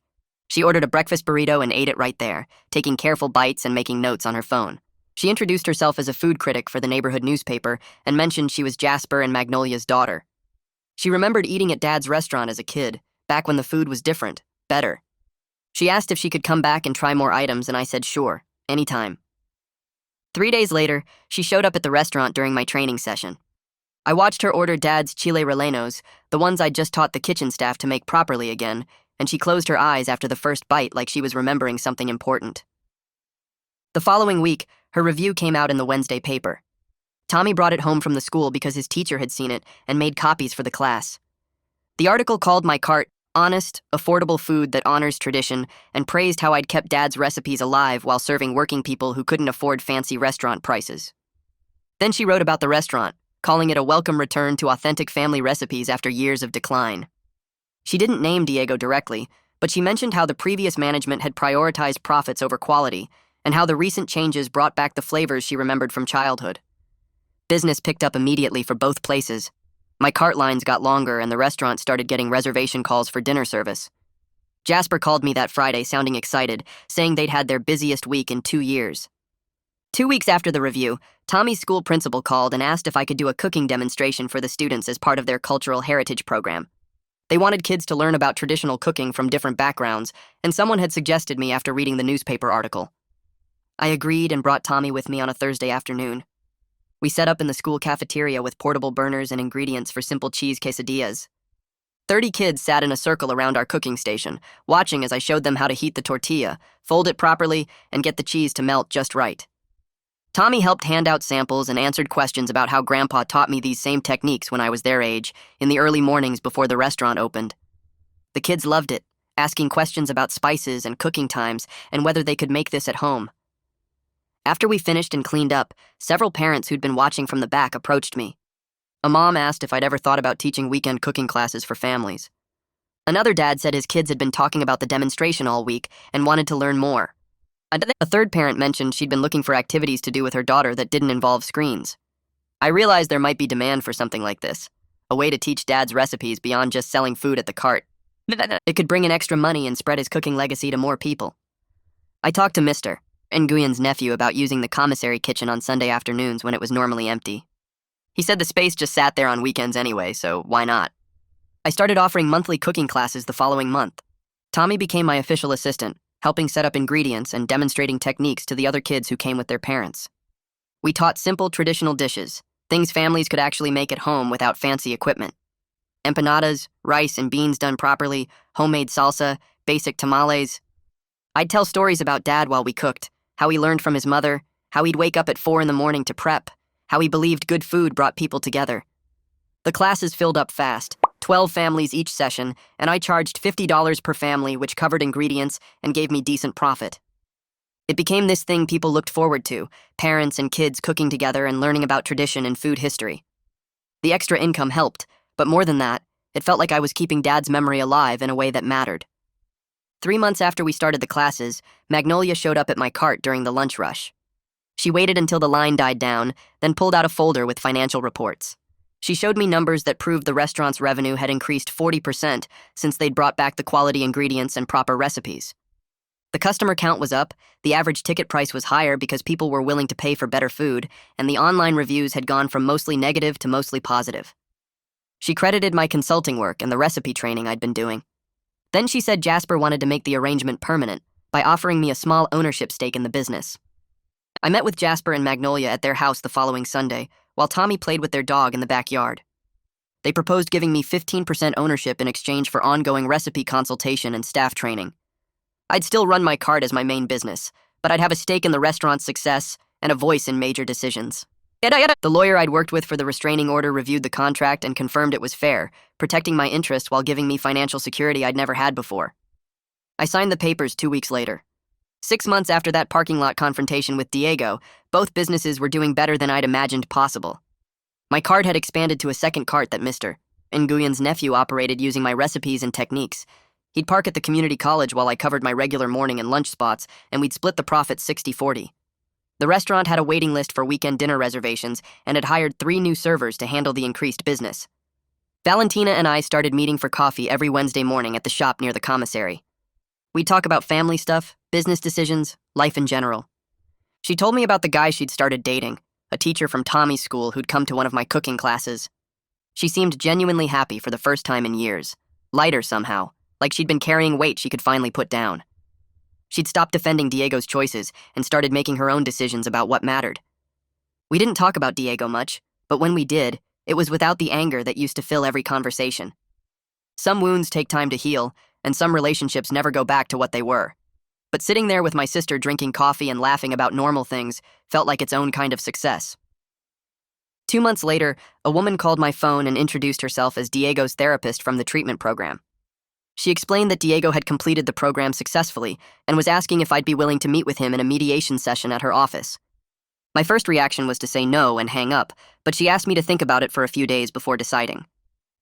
She ordered a breakfast burrito and ate it right there, taking careful bites and making notes on her phone. She introduced herself as a food critic for the neighborhood newspaper and mentioned she was Jasper and Magnolia's daughter. She remembered eating at Dad's restaurant as a kid, back when the food was different, better. She asked if she could come back and try more items, and I said sure, anytime. 3 days later, she showed up at the restaurant during my training session. I watched her order Dad's chile rellenos, the ones I'd just taught the kitchen staff to make properly again, and she closed her eyes after the first bite like she was remembering something important. The following week, her review came out in the Wednesday paper. Tommy brought it home from the school because his teacher had seen it and made copies for the class. The article called my cart Honest, affordable food that honors tradition, and praised how I'd kept Dad's recipes alive while serving working people who couldn't afford fancy restaurant prices. Then she wrote about the restaurant, calling it a welcome return to authentic family recipes after years of decline. She didn't name Diego directly, but she mentioned how the previous management had prioritized profits over quality, and how the recent changes brought back the flavors she remembered from childhood. Business picked up immediately for both places. My cart lines got longer and the restaurant started getting reservation calls for dinner service. Jasper called me that Friday sounding excited, saying they'd had their busiest week in 2 years. 2 weeks after the review, Tommy's school principal called and asked if I could do a cooking demonstration for the students as part of their cultural heritage program. They wanted kids to learn about traditional cooking from different backgrounds, and someone had suggested me after reading the newspaper article. I agreed and brought Tommy with me on a Thursday afternoon. We set up in the school cafeteria with portable burners and ingredients for simple cheese quesadillas. 30 kids sat in a circle around our cooking station, watching as I showed them how to heat the tortilla, fold it properly, and get the cheese to melt just right. Tommy helped hand out samples and answered questions about how Grandpa taught me these same techniques when I was their age, in the early mornings before the restaurant opened. The kids loved it, asking questions about spices and cooking times and whether they could make this at home. After we finished and cleaned up, several parents who'd been watching from the back approached me. A mom asked if I'd ever thought about teaching weekend cooking classes for families. Another dad said his kids had been talking about the demonstration all week and wanted to learn more. A third parent mentioned she'd been looking for activities to do with her daughter that didn't involve screens. I realized there might be demand for something like this, a way to teach Dad's recipes beyond just selling food at the cart. It could bring in extra money and spread his cooking legacy to more people. I talked to Mr. Nguyen's nephew about using the commissary kitchen on Sunday afternoons when it was normally empty. He said the space just sat there on weekends anyway, so why not? I started offering monthly cooking classes the following month. Tommy became my official assistant, helping set up ingredients and demonstrating techniques to the other kids who came with their parents. We taught simple traditional dishes, things families could actually make at home without fancy equipment. Empanadas, rice and beans done properly, homemade salsa, basic tamales. I'd tell stories about Dad while we cooked, how he learned from his mother, how he'd wake up at 4 a.m. to prep, how he believed good food brought people together. The classes filled up fast, 12 families each session, and I charged $50 per family, which covered ingredients and gave me decent profit. It became this thing people looked forward to, parents and kids cooking together and learning about tradition and food history. The extra income helped, but more than that, it felt like I was keeping Dad's memory alive in a way that mattered. 3 months after we started the classes, Magnolia showed up at my cart during the lunch rush. She waited until the line died down, then pulled out a folder with financial reports. She showed me numbers that proved the restaurant's revenue had increased 40% since they'd brought back the quality ingredients and proper recipes. The customer count was up, the average ticket price was higher because people were willing to pay for better food, and the online reviews had gone from mostly negative to mostly positive. She credited my consulting work and the recipe training I'd been doing. Then she said Jasper wanted to make the arrangement permanent by offering me a small ownership stake in the business. I met with Jasper and Magnolia at their house the following Sunday, while Tommy played with their dog in the backyard. They proposed giving me 15% ownership in exchange for ongoing recipe consultation and staff training. I'd still run my cart as my main business, but I'd have a stake in the restaurant's success and a voice in major decisions. The lawyer I'd worked with for the restraining order reviewed the contract and confirmed it was fair, protecting my interest while giving me financial security I'd never had before. I signed the papers 2 weeks later. 6 months after that parking lot confrontation with Diego, both businesses were doing better than I'd imagined possible. My cart had expanded to a second cart that Mr. Nguyen's nephew operated using my recipes and techniques. He'd park at the community college while I covered my regular morning and lunch spots, and we'd split the profit 60-40. The restaurant had a waiting list for weekend dinner reservations and had hired 3 new servers to handle the increased business. Valentina and I started meeting for coffee every Wednesday morning at the shop near the commissary. We'd talk about family stuff, business decisions, life in general. She told me about the guy she'd started dating, a teacher from Tommy's school who'd come to one of my cooking classes. She seemed genuinely happy for the first time in years, lighter somehow, like she'd been carrying weight she could finally put down. She'd stopped defending Diego's choices and started making her own decisions about what mattered. We didn't talk about Diego much, but when we did, it was without the anger that used to fill every conversation. Some wounds take time to heal, and some relationships never go back to what they were. But sitting there with my sister drinking coffee and laughing about normal things felt like its own kind of success. 2 months later, a woman called my phone and introduced herself as Diego's therapist from the treatment program. She explained that Diego had completed the program successfully and was asking if I'd be willing to meet with him in a mediation session at her office. My first reaction was to say no and hang up, but she asked me to think about it for a few days before deciding.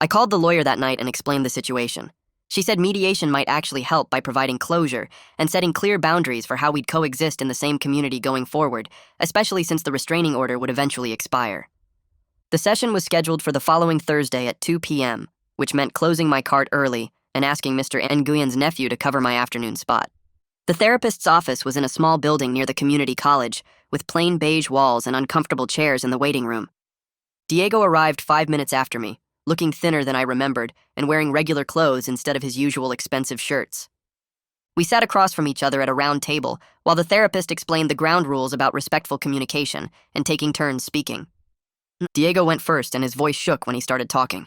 I called the lawyer that night and explained the situation. She said mediation might actually help by providing closure and setting clear boundaries for how we'd coexist in the same community going forward, especially since the restraining order would eventually expire. The session was scheduled for the following Thursday at 2 p.m., which meant closing my cart early and asking Mr. Nguyen's nephew to cover my afternoon spot. The therapist's office was in a small building near the community college, with plain beige walls and uncomfortable chairs in the waiting room. Diego arrived 5 minutes after me, looking thinner than I remembered and wearing regular clothes instead of his usual expensive shirts. We sat across from each other at a round table while the therapist explained the ground rules about respectful communication and taking turns speaking. Diego went first and his voice shook when he started talking.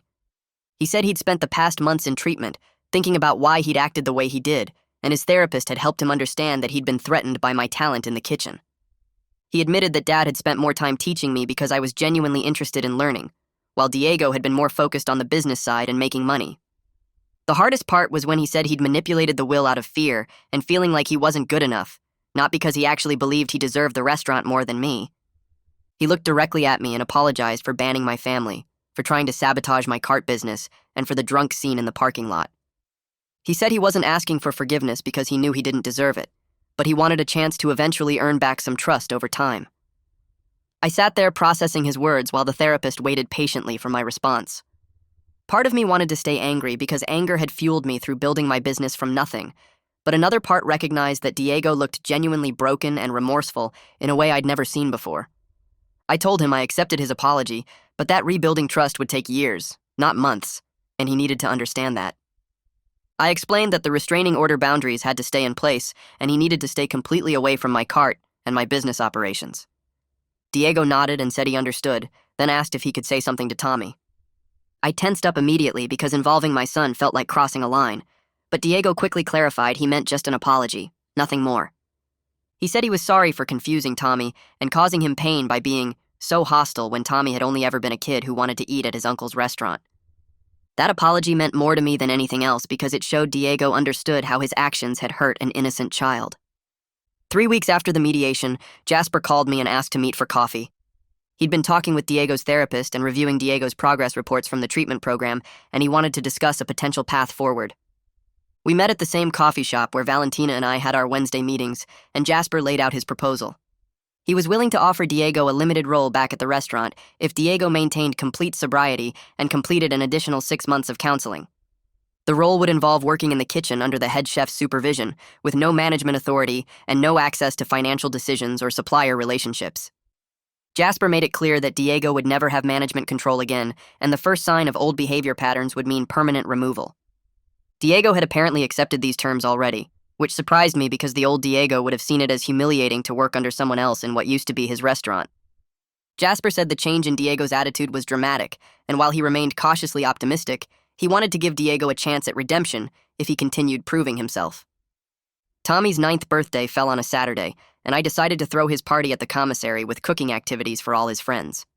He said he'd spent the past months in treatment, thinking about why he'd acted the way he did, and his therapist had helped him understand that he'd been threatened by my talent in the kitchen. He admitted that Dad had spent more time teaching me because I was genuinely interested in learning, while Diego had been more focused on the business side and making money. The hardest part was when he said he'd manipulated the will out of fear and feeling like he wasn't good enough, not because he actually believed he deserved the restaurant more than me. He looked directly at me and apologized for banning my family, for trying to sabotage my cart business, and for the drunk scene in the parking lot. He said he wasn't asking for forgiveness because he knew he didn't deserve it, but he wanted a chance to eventually earn back some trust over time. I sat there processing his words while the therapist waited patiently for my response. Part of me wanted to stay angry because anger had fueled me through building my business from nothing, but another part recognized that Diego looked genuinely broken and remorseful in a way I'd never seen before. I told him I accepted his apology, but that rebuilding trust would take years, not months, and he needed to understand that. I explained that the restraining order boundaries had to stay in place, and he needed to stay completely away from my cart and my business operations. Diego nodded and said he understood, then asked if he could say something to Tommy. I tensed up immediately because involving my son felt like crossing a line, but Diego quickly clarified he meant just an apology, nothing more. He said he was sorry for confusing Tommy and causing him pain by being so hostile when Tommy had only ever been a kid who wanted to eat at his uncle's restaurant. That apology meant more to me than anything else because it showed Diego understood how his actions had hurt an innocent child. 3 weeks after the mediation, Jasper called me and asked to meet for coffee. He'd been talking with Diego's therapist and reviewing Diego's progress reports from the treatment program, and he wanted to discuss a potential path forward. We met at the same coffee shop where Valentina and I had our Wednesday meetings, and Jasper laid out his proposal. He was willing to offer Diego a limited role back at the restaurant if Diego maintained complete sobriety and completed an additional 6 months of counseling. The role would involve working in the kitchen under the head chef's supervision, with no management authority and no access to financial decisions or supplier relationships. Jasper made it clear that Diego would never have management control again, and the first sign of old behavior patterns would mean permanent removal. Diego had apparently accepted these terms already, which surprised me because the old Diego would have seen it as humiliating to work under someone else in what used to be his restaurant. Jasper said the change in Diego's attitude was dramatic, and while he remained cautiously optimistic, he wanted to give Diego a chance at redemption if he continued proving himself. Tommy's 9th birthday fell on a Saturday, and I decided to throw his party at the commissary with cooking activities for all his friends.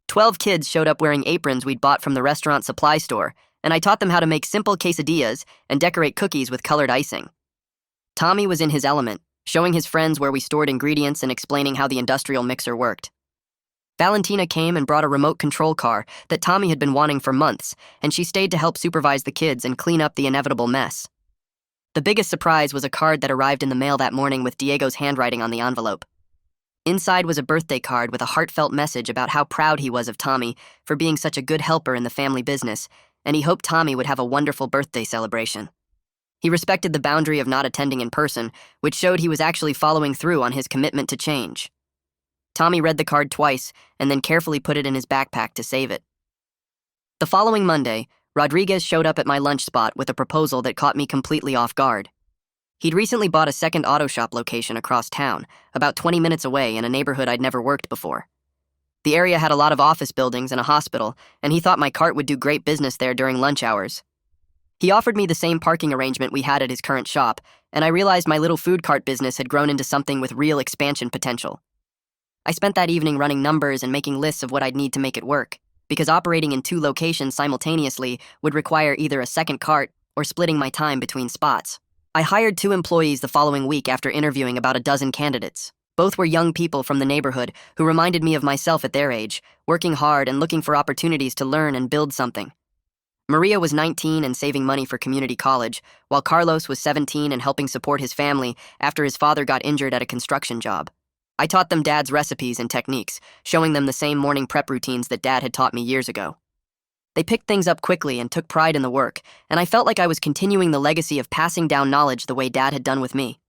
12 kids showed up wearing aprons we'd bought from the restaurant supply store, and I taught them how to make simple quesadillas and decorate cookies with colored icing. Tommy was in his element, showing his friends where we stored ingredients and explaining how the industrial mixer worked. Valentina came and brought a remote control car that Tommy had been wanting for months, and she stayed to help supervise the kids and clean up the inevitable mess. The biggest surprise was a card that arrived in the mail that morning with Diego's handwriting on the envelope. Inside was a birthday card with a heartfelt message about how proud he was of Tommy for being such a good helper in the family business, and he hoped Tommy would have a wonderful birthday celebration. He respected the boundary of not attending in person, which showed he was actually following through on his commitment to change. Tommy read the card twice and then carefully put it in his backpack to save it. The following Monday, Rodriguez showed up at my lunch spot with a proposal that caught me completely off guard. He'd recently bought a second auto shop location across town, about 20 minutes away in a neighborhood I'd never worked before. The area had a lot of office buildings and a hospital, and he thought my cart would do great business there during lunch hours. He offered me the same parking arrangement we had at his current shop, and I realized my little food cart business had grown into something with real expansion potential. I spent that evening running numbers and making lists of what I'd need to make it work, because operating in 2 locations simultaneously would require either a second cart or splitting my time between spots. I hired 2 employees the following week after interviewing about a dozen candidates. Both were young people from the neighborhood who reminded me of myself at their age, working hard and looking for opportunities to learn and build something. Maria was 19 and saving money for community college, while Carlos was 17 and helping support his family after his father got injured at a construction job. I taught them Dad's recipes and techniques, showing them the same morning prep routines that Dad had taught me years ago. They picked things up quickly and took pride in the work, and I felt like I was continuing the legacy of passing down knowledge the way Dad had done with me.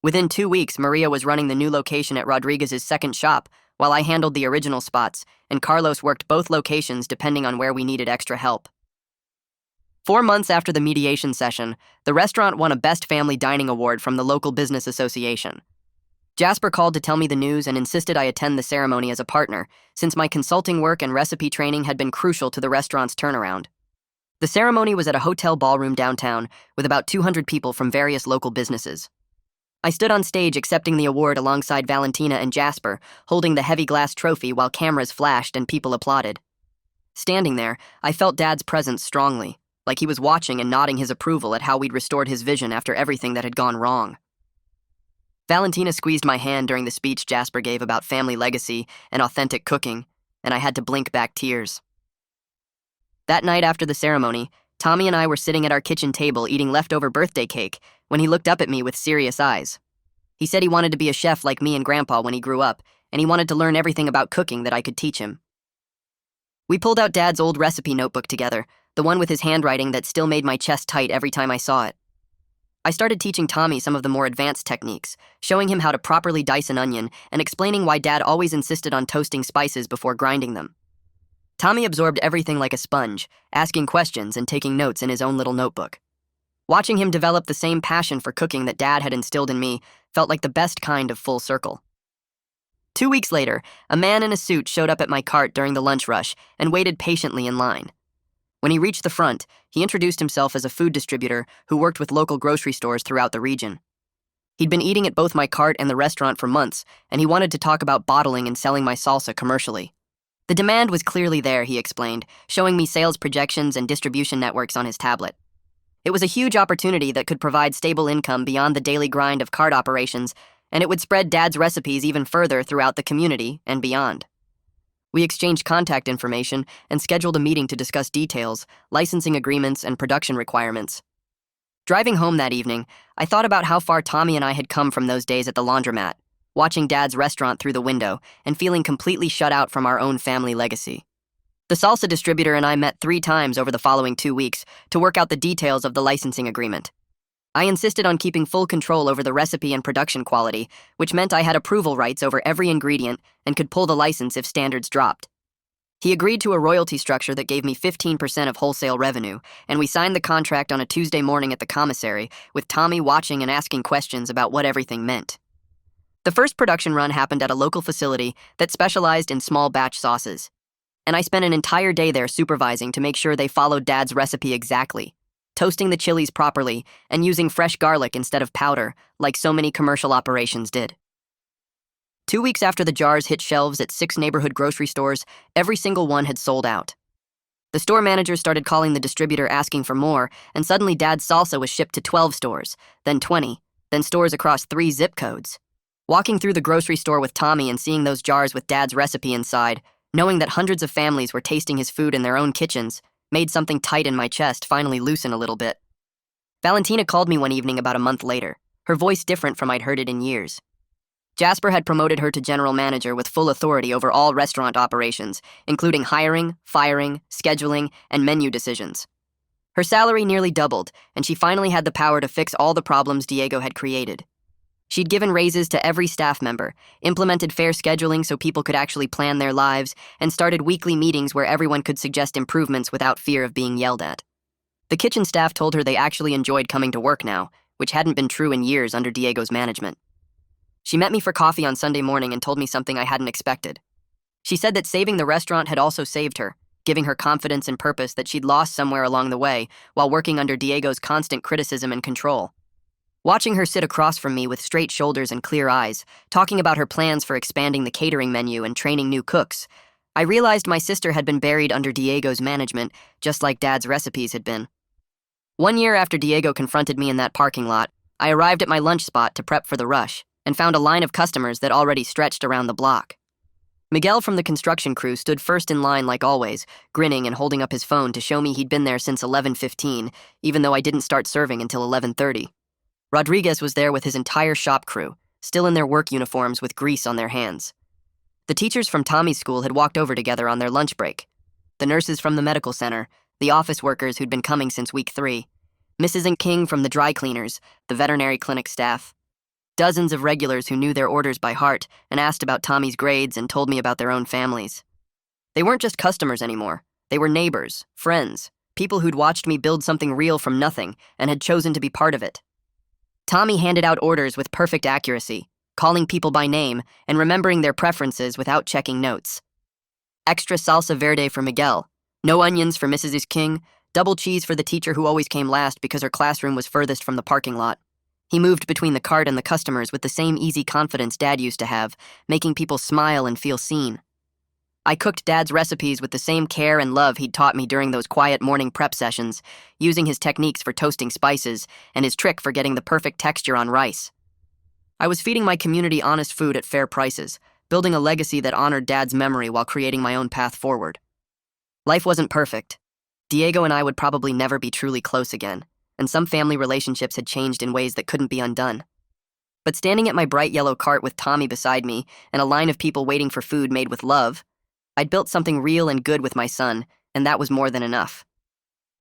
Within 2 weeks, Maria was running the new location at Rodriguez's second shop, while I handled the original spots, and Carlos worked both locations depending on where we needed extra help. 4 months after the mediation session, the restaurant won a Best Family Dining Award from the local business association. Jasper called to tell me the news and insisted I attend the ceremony as a partner, since my consulting work and recipe training had been crucial to the restaurant's turnaround. The ceremony was at a hotel ballroom downtown, with about 200 people from various local businesses. I stood on stage accepting the award alongside Valentina and Jasper, holding the heavy glass trophy while cameras flashed and people applauded. Standing there, I felt Dad's presence strongly, like he was watching and nodding his approval at how we'd restored his vision after everything that had gone wrong. Valentina squeezed my hand during the speech Jasper gave about family legacy and authentic cooking, and I had to blink back tears. That night after the ceremony, Tommy and I were sitting at our kitchen table eating leftover birthday cake when he looked up at me with serious eyes. He said he wanted to be a chef like me and Grandpa when he grew up, and he wanted to learn everything about cooking that I could teach him. We pulled out Dad's old recipe notebook together, the one with his handwriting that still made my chest tight every time I saw it. I started teaching Tommy some of the more advanced techniques, showing him how to properly dice an onion and explaining why Dad always insisted on toasting spices before grinding them. Tommy absorbed everything like a sponge, asking questions and taking notes in his own little notebook. Watching him develop the same passion for cooking that Dad had instilled in me felt like the best kind of full circle. 2 weeks later, a man in a suit showed up at my cart during the lunch rush and waited patiently in line. When he reached the front, he introduced himself as a food distributor who worked with local grocery stores throughout the region. He'd been eating at both my cart and the restaurant for months, and he wanted to talk about bottling and selling my salsa commercially. The demand was clearly there, he explained, showing me sales projections and distribution networks on his tablet. It was a huge opportunity that could provide stable income beyond the daily grind of cart operations, and it would spread Dad's recipes even further throughout the community and beyond. We exchanged contact information and scheduled a meeting to discuss details, licensing agreements, and production requirements. Driving home that evening, I thought about how far Tommy and I had come from those days at the laundromat, watching Dad's restaurant through the window and feeling completely shut out from our own family legacy. The salsa distributor and I met 3 times over the following 2 weeks to work out the details of the licensing agreement. I insisted on keeping full control over the recipe and production quality, which meant I had approval rights over every ingredient and could pull the license if standards dropped. He agreed to a royalty structure that gave me 15% of wholesale revenue, and we signed the contract on a Tuesday morning at the commissary, with Tommy watching and asking questions about what everything meant. The first production run happened at a local facility that specialized in small batch sauces, and I spent an entire day there supervising to make sure they followed Dad's recipe exactly, toasting the chilies properly and using fresh garlic instead of powder, like so many commercial operations did. 2 weeks after the jars hit shelves at 6 neighborhood grocery stores, every single one had sold out. The store manager started calling the distributor asking for more, and suddenly Dad's salsa was shipped to 12 stores, then 20, then stores across 3 zip codes. Walking through the grocery store with Tommy and seeing those jars with Dad's recipe inside, knowing that hundreds of families were tasting his food in their own kitchens, made something tight in my chest finally loosen a little bit. Valentina called me one evening about a month later, her voice different from I'd heard it in years. Jasper had promoted her to general manager with full authority over all restaurant operations, including hiring, firing, scheduling, and menu decisions. Her salary nearly doubled, and she finally had the power to fix all the problems Diego had created. She'd given raises to every staff member, implemented fair scheduling so people could actually plan their lives, and started weekly meetings where everyone could suggest improvements without fear of being yelled at. The kitchen staff told her they actually enjoyed coming to work now, which hadn't been true in years under Diego's management. She met me for coffee on Sunday morning and told me something I hadn't expected. She said that saving the restaurant had also saved her, giving her confidence and purpose that she'd lost somewhere along the way while working under Diego's constant criticism and control. Watching her sit across from me with straight shoulders and clear eyes, talking about her plans for expanding the catering menu and training new cooks, I realized my sister had been buried under Diego's management, just like Dad's recipes had been. 1 year after Diego confronted me in that parking lot, I arrived at my lunch spot to prep for the rush and found a line of customers that already stretched around the block. Miguel from the construction crew stood first in line like always, grinning and holding up his phone to show me he'd been there since 11:15, even though I didn't start serving until 11:30. Rodriguez was there with his entire shop crew, still in their work uniforms with grease on their hands. The teachers from Tommy's school had walked over together on their lunch break. The nurses from the medical center, the office workers who'd been coming since week 3, Mrs. and King from the dry cleaners, the veterinary clinic staff. Dozens of regulars who knew their orders by heart and asked about Tommy's grades and told me about their own families. They weren't just customers anymore. They were neighbors, friends, people who'd watched me build something real from nothing and had chosen to be part of it. Tommy handed out orders with perfect accuracy, calling people by name and remembering their preferences without checking notes. Extra salsa verde for Miguel, no onions for Mrs. King, double cheese for the teacher who always came last because her classroom was furthest from the parking lot. He moved between the cart and the customers with the same easy confidence Dad used to have, making people smile and feel seen. I cooked Dad's recipes with the same care and love he'd taught me during those quiet morning prep sessions, using his techniques for toasting spices and his trick for getting the perfect texture on rice. I was feeding my community honest food at fair prices, building a legacy that honored Dad's memory while creating my own path forward. Life wasn't perfect. Diego and I would probably never be truly close again, and some family relationships had changed in ways that couldn't be undone. But standing at my bright yellow cart with Tommy beside me and a line of people waiting for food made with love, I'd built something real and good with my son, and that was more than enough.